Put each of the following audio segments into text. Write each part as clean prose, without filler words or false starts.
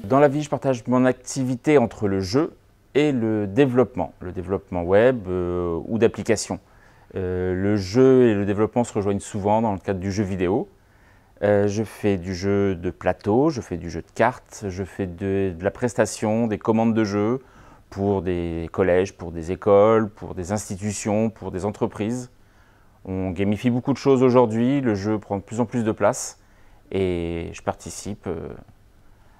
Dans la vie, je partage mon activité entre le jeu et le développement web ou d'applications. Le jeu et le développement se rejoignent souvent dans le cadre du jeu vidéo. Je fais du jeu de plateau, je fais du jeu de cartes, je fais de la prestation, des commandes de jeu pour des collèges, pour des écoles, pour des institutions, pour des entreprises. On gamifie beaucoup de choses aujourd'hui, le jeu prend de plus en plus de place et je participe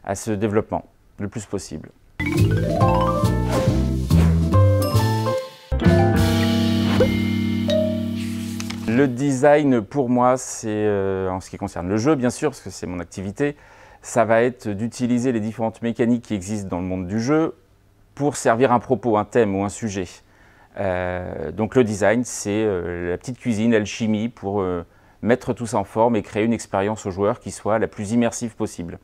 à ce développement le plus possible. Le design pour moi, c'est en ce qui concerne le jeu bien sûr, parce que c'est mon activité, ça va être d'utiliser les différentes mécaniques qui existent dans le monde du jeu pour servir un propos, un thème ou un sujet. Donc le design, c'est la petite cuisine, l'alchimie pour mettre tout ça en forme et créer une expérience aux joueurs qui soit la plus immersive possible.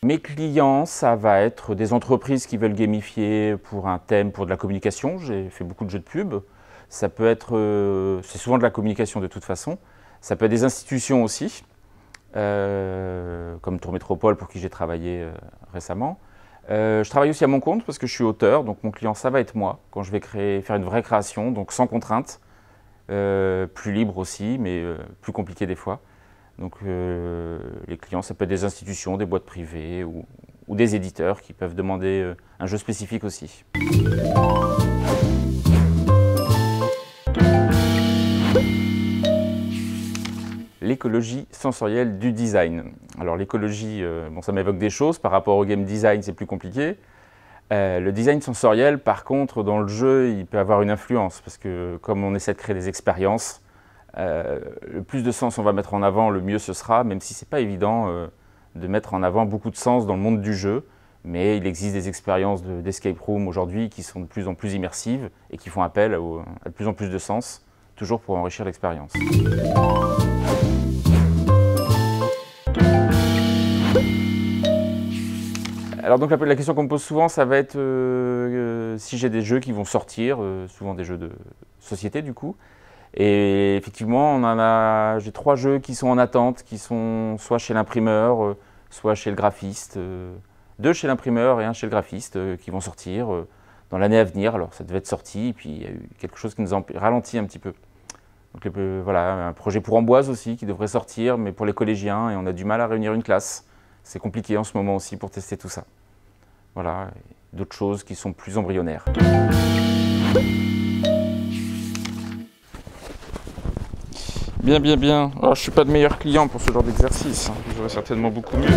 Mes clients, ça va être des entreprises qui veulent gamifier pour un thème, pour de la communication. J'ai fait beaucoup de jeux de pub. Ça peut être, c'est souvent de la communication de toute façon. Ça peut être des institutions aussi, comme Tour Métropole pour qui j'ai travaillé récemment. Je travaille aussi à mon compte parce que je suis auteur, donc mon client, ça va être moi quand je vais faire une vraie création, donc sans contrainte, plus libre aussi, mais plus compliqué des fois. Donc les clients, ça peut être des institutions, des boîtes privées ou des éditeurs qui peuvent demander un jeu spécifique aussi. L'écologie sensorielle du design. Alors l'écologie, bon, ça m'évoque des choses, par rapport au game design c'est plus compliqué. Le design sensoriel, par contre, dans le jeu, il peut avoir une influence, parce que comme on essaie de créer des expériences, le plus de sens on va mettre en avant, le mieux ce sera, même si c'est pas évident de mettre en avant beaucoup de sens dans le monde du jeu. Mais il existe des expériences d'escape room aujourd'hui qui sont de plus en plus immersives et qui font appel à de plus en plus de sens, toujours pour enrichir l'expérience. Alors donc la question qu'on me pose souvent, ça va être si j'ai des jeux qui vont sortir, souvent des jeux de société du coup. Et effectivement, j'ai 3 jeux qui sont en attente, qui sont soit chez l'imprimeur, soit chez le graphiste. 2 chez l'imprimeur et 1 chez le graphiste qui vont sortir dans l'année à venir. Alors ça devait être sorti, et puis il y a eu quelque chose qui nous a ralenti un petit peu. Donc voilà, un projet pour Amboise aussi qui devrait sortir, mais pour les collégiens, et on a du mal à réunir une classe. C'est compliqué en ce moment aussi pour tester tout ça. Voilà, d'autres choses qui sont plus embryonnaires. Bien, bien, bien. Alors, je ne suis pas le meilleur client pour ce genre d'exercice. J'aurais certainement beaucoup mieux.